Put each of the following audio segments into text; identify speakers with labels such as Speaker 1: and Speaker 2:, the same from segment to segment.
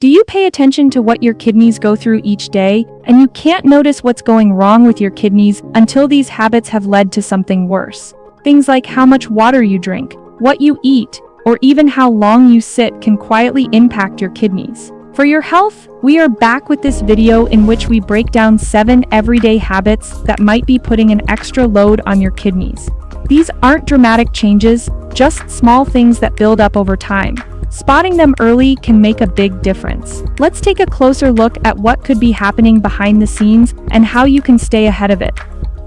Speaker 1: Do you pay attention to what your kidneys go through each day, and you can't notice what's going wrong with your kidneys until these habits have led to something worse? Things like how much water you drink, what you eat, or even how long you sit can quietly impact your kidneys. For your health, we are back with this video in which we break down 7 everyday habits that might be putting an extra load on your kidneys. These aren't dramatic changes, just small things that build up over time. Spotting them early can make a big difference. Let's take a closer look at what could be happening behind the scenes and how you can stay ahead of it.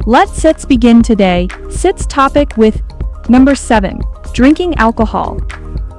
Speaker 1: Let's begin today. Sit's topic with number 7, drinking alcohol.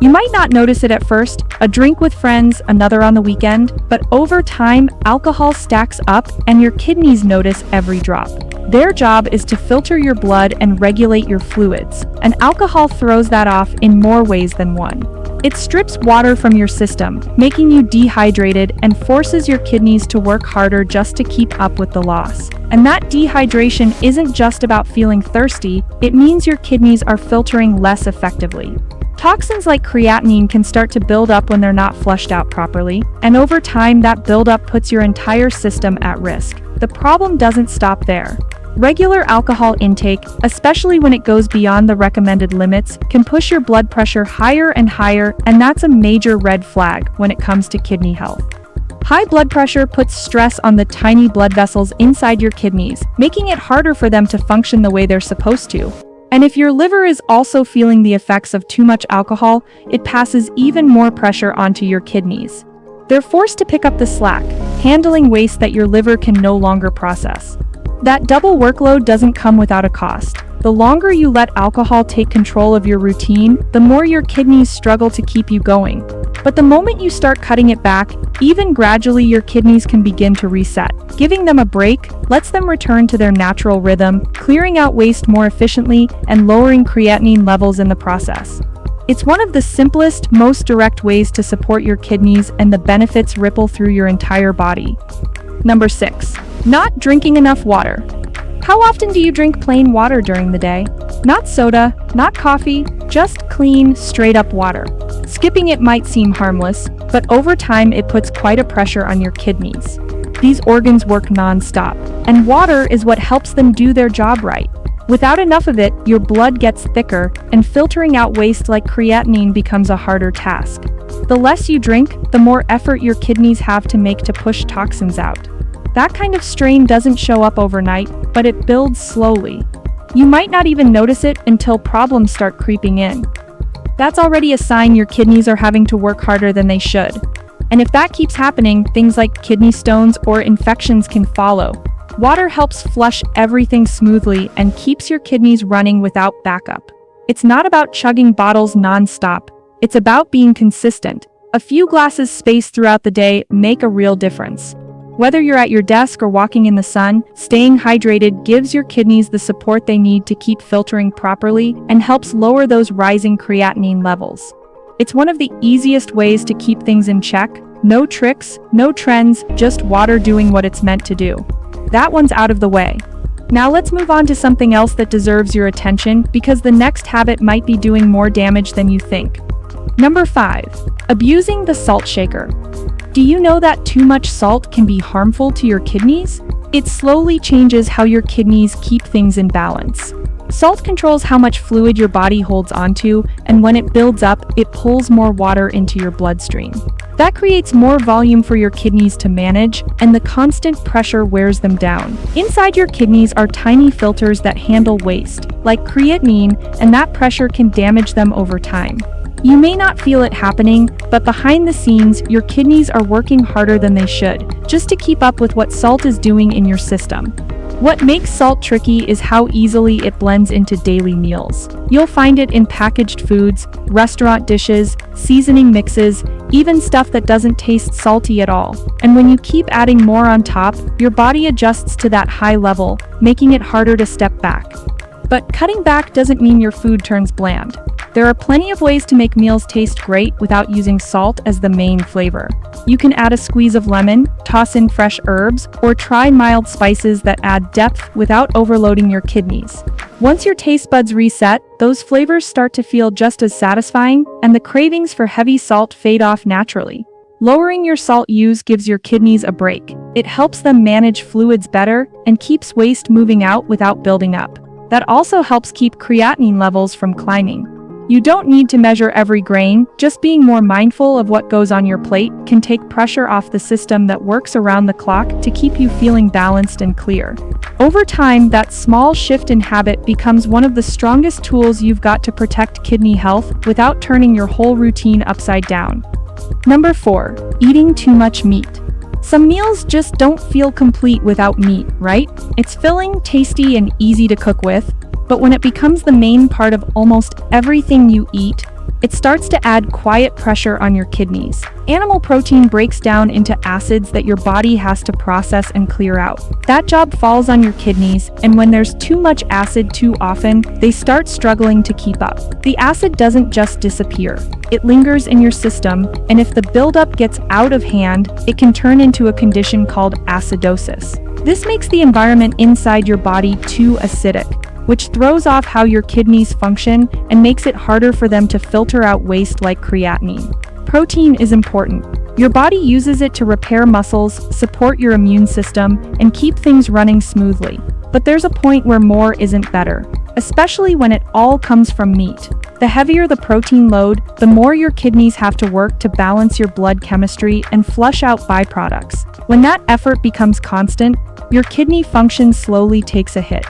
Speaker 1: You might not notice it at first, a drink with friends, another on the weekend, but over time, alcohol stacks up and your kidneys notice every drop. Their job is to filter your blood and regulate your fluids, and alcohol throws that off in more ways than one. It strips water from your system, making you dehydrated and forces your kidneys to work harder just to keep up with the loss. And that dehydration isn't just about feeling thirsty, it means your kidneys are filtering less effectively. Toxins like creatinine can start to build up when they're not flushed out properly, and over time that buildup puts your entire system at risk. The problem doesn't stop there. Regular alcohol intake, especially when it goes beyond the recommended limits, can push your blood pressure higher and higher, and that's a major red flag when it comes to kidney health. High blood pressure puts stress on the tiny blood vessels inside your kidneys, making it harder for them to function the way they're supposed to. And if your liver is also feeling the effects of too much alcohol, it passes even more pressure onto your kidneys. They're forced to pick up the slack, handling waste that your liver can no longer process. That double workload doesn't come without a cost. The longer you let alcohol take control of your routine, the more your kidneys struggle to keep you going. But the moment you start cutting it back, even gradually your kidneys can begin to reset. Giving them a break lets them return to their natural rhythm, clearing out waste more efficiently and lowering creatinine levels in the process. It's one of the simplest, most direct ways to support your kidneys, and the benefits ripple through your entire body. Number 6. Not drinking enough water. How often do you drink plain water during the day? Not soda, not coffee, just clean, straight-up water. Skipping it might seem harmless, but over time it puts quite a pressure on your kidneys. These organs work non-stop, and water is what helps them do their job right. Without enough of it, your blood gets thicker, and filtering out waste like creatinine becomes a harder task. The less you drink, the more effort your kidneys have to make to push toxins out. That kind of strain doesn't show up overnight, but it builds slowly. You might not even notice it until problems start creeping in. That's already a sign your kidneys are having to work harder than they should. And if that keeps happening, things like kidney stones or infections can follow. Water helps flush everything smoothly and keeps your kidneys running without backup. It's not about chugging bottles non-stop. It's about being consistent. A few glasses spaced throughout the day make a real difference. Whether you're at your desk or walking in the sun, staying hydrated gives your kidneys the support they need to keep filtering properly and helps lower those rising creatinine levels. It's one of the easiest ways to keep things in check. No tricks, no trends, just water doing what it's meant to do. That one's out of the way. Now let's move on to something else that deserves your attention, because the next habit might be doing more damage than you think. Number 5. Abusing the salt shaker. Do you know that too much salt can be harmful to your kidneys? It slowly changes how your kidneys keep things in balance. Salt controls how much fluid your body holds onto, and when it builds up, it pulls more water into your bloodstream. That creates more volume for your kidneys to manage, and the constant pressure wears them down. Inside your kidneys are tiny filters that handle waste, like creatinine, and that pressure can damage them over time. You may not feel it happening, but behind the scenes, your kidneys are working harder than they should, just to keep up with what salt is doing in your system. What makes salt tricky is how easily it blends into daily meals. You'll find it in packaged foods, restaurant dishes, seasoning mixes, even stuff that doesn't taste salty at all. And when you keep adding more on top, your body adjusts to that high level, making it harder to step back. But cutting back doesn't mean your food turns bland. There are plenty of ways to make meals taste great without using salt as the main flavor. You can add a squeeze of lemon, toss in fresh herbs, or try mild spices that add depth without overloading your kidneys. Once your taste buds reset, those flavors start to feel just as satisfying, and the cravings for heavy salt fade off naturally. Lowering your salt use gives your kidneys a break. It helps them manage fluids better and keeps waste moving out without building up. That also helps keep creatinine levels from climbing. You don't need to measure every grain, just being more mindful of what goes on your plate can take pressure off the system that works around the clock to keep you feeling balanced and clear. Over time, that small shift in habit becomes one of the strongest tools you've got to protect kidney health without turning your whole routine upside down. Number 4, eating too much meat. Some meals just don't feel complete without meat, right? It's filling, tasty, and easy to cook with. But when it becomes the main part of almost everything you eat, it starts to add quiet pressure on your kidneys. Animal protein breaks down into acids that your body has to process and clear out. That job falls on your kidneys, and when there's too much acid too often, they start struggling to keep up. The acid doesn't just disappear. It lingers in your system, and if the buildup gets out of hand, it can turn into a condition called acidosis. This makes the environment inside your body too acidic, which throws off how your kidneys function and makes it harder for them to filter out waste like creatinine. Protein is important. Your body uses it to repair muscles, support your immune system, and keep things running smoothly. But there's a point where more isn't better, especially when it all comes from meat. The heavier the protein load, the more your kidneys have to work to balance your blood chemistry and flush out byproducts. When that effort becomes constant, your kidney function slowly takes a hit.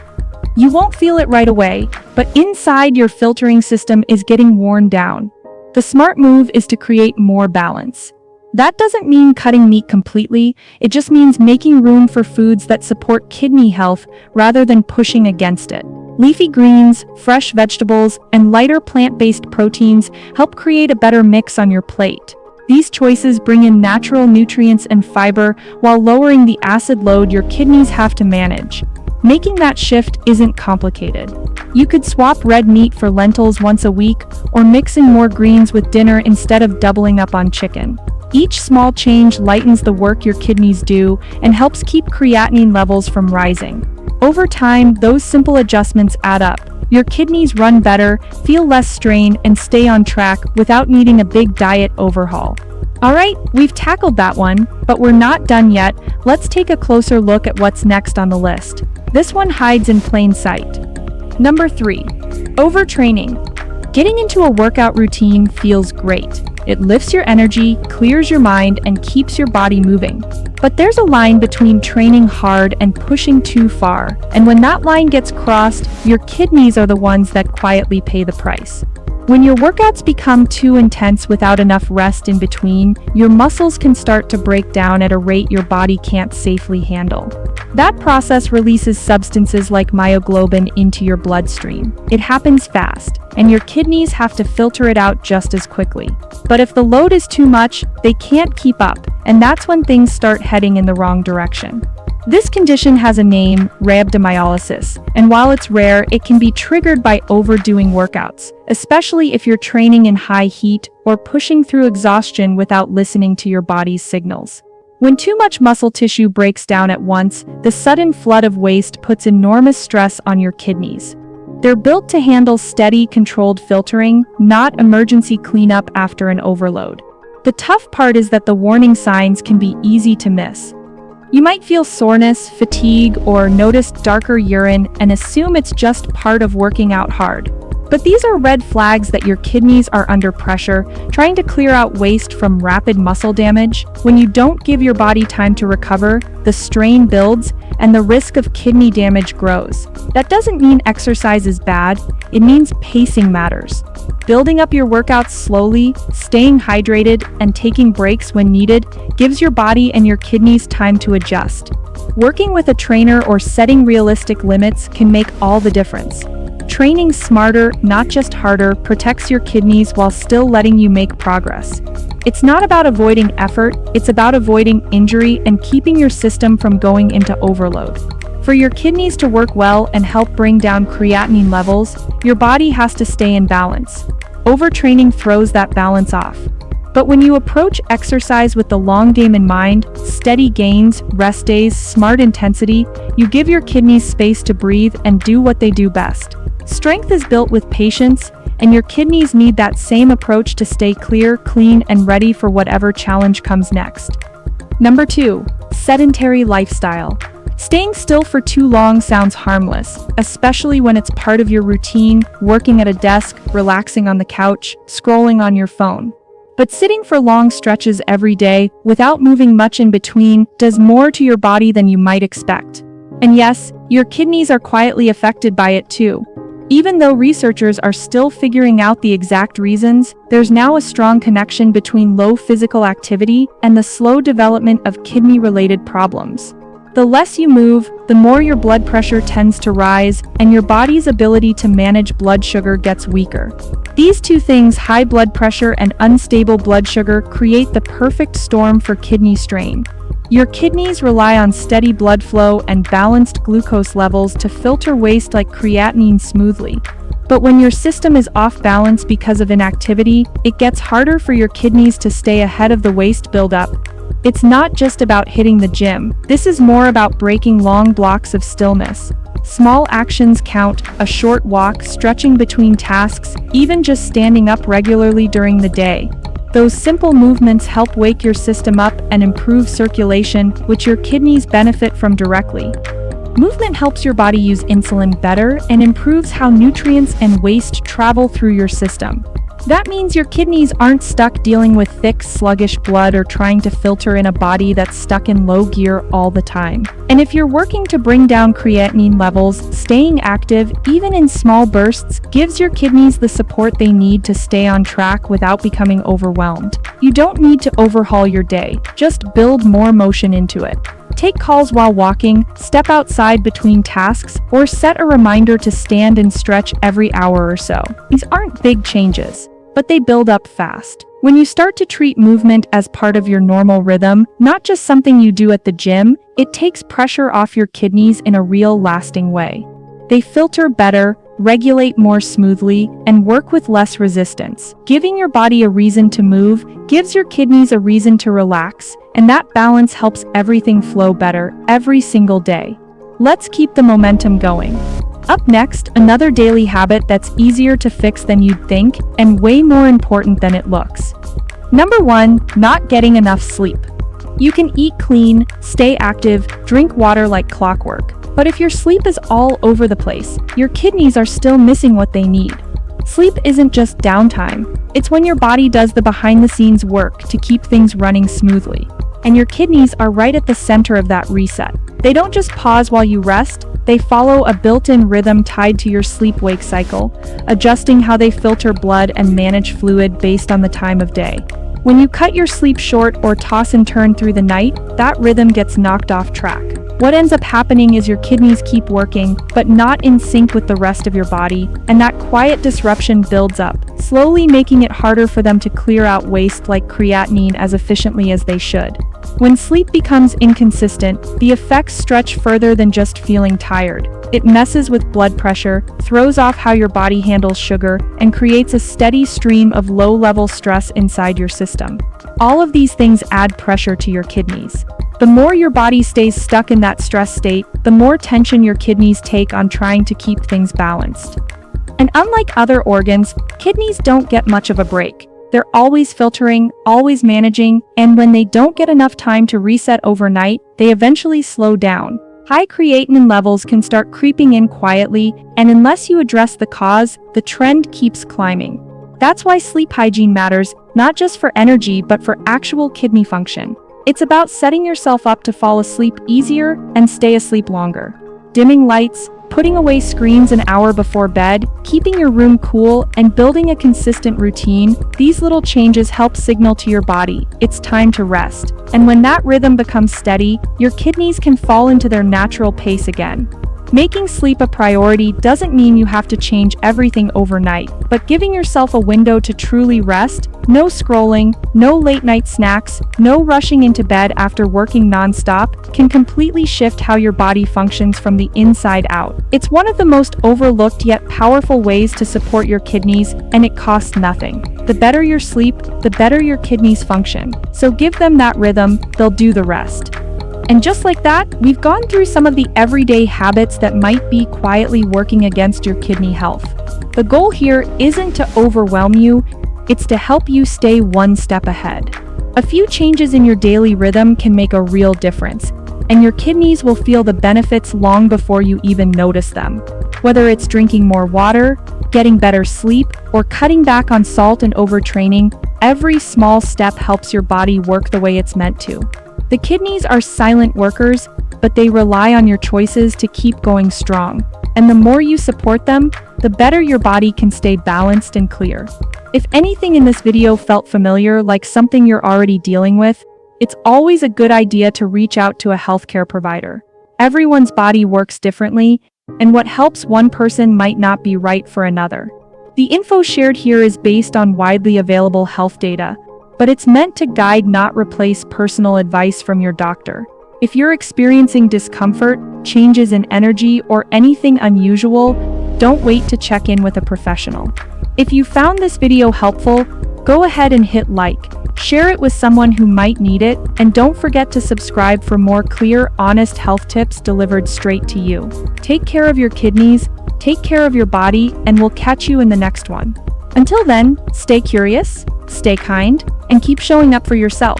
Speaker 1: You won't feel it right away, but inside your filtering system is getting worn down. The smart move is to create more balance. That doesn't mean cutting meat completely, it just means making room for foods that support kidney health rather than pushing against it. Leafy greens, fresh vegetables, and lighter plant-based proteins help create a better mix on your plate. These choices bring in natural nutrients and fiber while lowering the acid load your kidneys have to manage. Making that shift isn't complicated. You could swap red meat for lentils once a week, or mix in more greens with dinner instead of doubling up on chicken. Each small change lightens the work your kidneys do and helps keep creatinine levels from rising. Over time, those simple adjustments add up. Your kidneys run better, feel less strain, and stay on track without needing a big diet overhaul. Alright, we've tackled that one, but we're not done yet. Let's take a closer look at what's next on the list. This one hides in plain sight. Number 3, overtraining. Getting into a workout routine feels great. It lifts your energy, clears your mind, and keeps your body moving. But there's a line between training hard and pushing too far, and when that line gets crossed, your kidneys are the ones that quietly pay the price. When your workouts become too intense without enough rest in between, your muscles can start to break down at a rate your body can't safely handle. That process releases substances like myoglobin into your bloodstream. It happens fast, and your kidneys have to filter it out just as quickly. But if the load is too much, they can't keep up, and that's when things start heading in the wrong direction. This condition has a name, rhabdomyolysis, and while it's rare, it can be triggered by overdoing workouts, especially if you're training in high heat or pushing through exhaustion without listening to your body's signals. When too much muscle tissue breaks down at once, the sudden flood of waste puts enormous stress on your kidneys. They're built to handle steady, controlled filtering, not emergency cleanup after an overload. The tough part is that the warning signs can be easy to miss. You might feel soreness, fatigue, or notice darker urine and assume it's just part of working out hard. But these are red flags that your kidneys are under pressure, trying to clear out waste from rapid muscle damage. When you don't give your body time to recover, the strain builds and the risk of kidney damage grows. That doesn't mean exercise is bad, it means pacing matters. Building up your workouts slowly, staying hydrated, and taking breaks when needed gives your body and your kidneys time to adjust. Working with a trainer or setting realistic limits can make all the difference. Training smarter, not just harder, protects your kidneys while still letting you make progress. It's not about avoiding effort, it's about avoiding injury and keeping your system from going into overload. For your kidneys to work well and help bring down creatinine levels, your body has to stay in balance. Overtraining throws that balance off. But when you approach exercise with the long game in mind, steady gains, rest days, smart intensity, you give your kidneys space to breathe and do what they do best. Strength is built with patience, and your kidneys need that same approach to stay clear, clean, and ready for whatever challenge comes next. Number 2. Sedentary lifestyle. Staying still for too long sounds harmless, especially when it's part of your routine, working at a desk, relaxing on the couch, scrolling on your phone. But sitting for long stretches every day, without moving much in between, does more to your body than you might expect. And yes, your kidneys are quietly affected by it too. Even though researchers are still figuring out the exact reasons, there's now a strong connection between low physical activity and the slow development of kidney-related problems. The less you move, the more your blood pressure tends to rise, and your body's ability to manage blood sugar gets weaker. These two things, high blood pressure and unstable blood sugar, create the perfect storm for kidney strain. Your kidneys rely on steady blood flow and balanced glucose levels to filter waste like creatinine smoothly. But when your system is off balance because of inactivity, it gets harder for your kidneys to stay ahead of the waste buildup. It's not just about hitting the gym. This is more about breaking long blocks of stillness. Small actions count: a short walk, stretching between tasks, even just standing up regularly during the day. Those simple movements help wake your system up and improve circulation, which your kidneys benefit from directly. Movement helps your body use insulin better and improves how nutrients and waste travel through your system. That means your kidneys aren't stuck dealing with thick, sluggish blood or trying to filter in a body that's stuck in low gear all the time. And if you're working to bring down creatinine levels, staying active, even in small bursts, gives your kidneys the support they need to stay on track without becoming overwhelmed. You don't need to overhaul your day, just build more motion into it. Take calls while walking, step outside between tasks, or set a reminder to stand and stretch every hour or so. These aren't big changes, but they build up fast. When you start to treat movement as part of your normal rhythm, not just something you do at the gym, it takes pressure off your kidneys in a real, lasting way. They filter better, regulate more smoothly, and work with less resistance. Giving your body a reason to move gives your kidneys a reason to relax, and that balance helps everything flow better every single day. Let's keep the momentum going. Up next, another daily habit that's easier to fix than you'd think and way more important than it looks. Number 1, not getting enough sleep. You can eat clean, stay active, drink water like clockwork, but if your sleep is all over the place, your kidneys are still missing what they need. Sleep isn't just downtime, it's when your body does the behind-the-scenes work to keep things running smoothly. And your kidneys are right at the center of that reset. They don't just pause while you rest, they follow a built-in rhythm tied to your sleep-wake cycle, adjusting how they filter blood and manage fluid based on the time of day. When you cut your sleep short or toss and turn through the night, that rhythm gets knocked off track. What ends up happening is your kidneys keep working, but not in sync with the rest of your body, and that quiet disruption builds up, slowly making it harder for them to clear out waste like creatinine as efficiently as they should. When sleep becomes inconsistent, the effects stretch further than just feeling tired. It messes with blood pressure, throws off how your body handles sugar, and creates a steady stream of low-level stress inside your system. All of these things add pressure to your kidneys. The more your body stays stuck in that stress state, the more tension your kidneys take on trying to keep things balanced. And unlike other organs, kidneys don't get much of a break. They're always filtering, always managing, and when they don't get enough time to reset overnight, they eventually slow down. High creatinine levels can start creeping in quietly, and unless you address the cause, the trend keeps climbing. That's why sleep hygiene matters, not just for energy but for actual kidney function. It's about setting yourself up to fall asleep easier and stay asleep longer. Dimming lights, putting away screens an hour before bed, keeping your room cool, and building a consistent routine, these little changes help signal to your body it's time to rest. And when that rhythm becomes steady, your kidneys can fall into their natural pace again. Making sleep a priority doesn't mean you have to change everything overnight, but giving yourself a window to truly rest, no scrolling, no late-night snacks, no rushing into bed after working non-stop, can completely shift how your body functions from the inside out. It's one of the most overlooked yet powerful ways to support your kidneys, and it costs nothing. The better your sleep, the better your kidneys function. So give them that rhythm, they'll do the rest. And just like that, we've gone through some of the everyday habits that might be quietly working against your kidney health. The goal here isn't to overwhelm you, it's to help you stay one step ahead. A few changes in your daily rhythm can make a real difference, and your kidneys will feel the benefits long before you even notice them. Whether it's drinking more water, getting better sleep, or cutting back on salt and overtraining, every small step helps your body work the way it's meant to. The kidneys are silent workers, but they rely on your choices to keep going strong. And the more you support them, the better your body can stay balanced and clear. If anything in this video felt familiar, like something you're already dealing with, it's always a good idea to reach out to a healthcare provider. Everyone's body works differently, and what helps one person might not be right for another. The info shared here is based on widely available health data, but it's meant to guide, not replace personal advice from your doctor. If you're experiencing discomfort, changes in energy, or anything unusual, don't wait to check in with a professional. If you found this video helpful, go ahead and hit like, share it with someone who might need it, and don't forget to subscribe for more clear, honest health tips delivered straight to you. Take care of your kidneys, take care of your body, and we'll catch you in the next one. Until then, stay curious, stay kind, and keep showing up for yourself.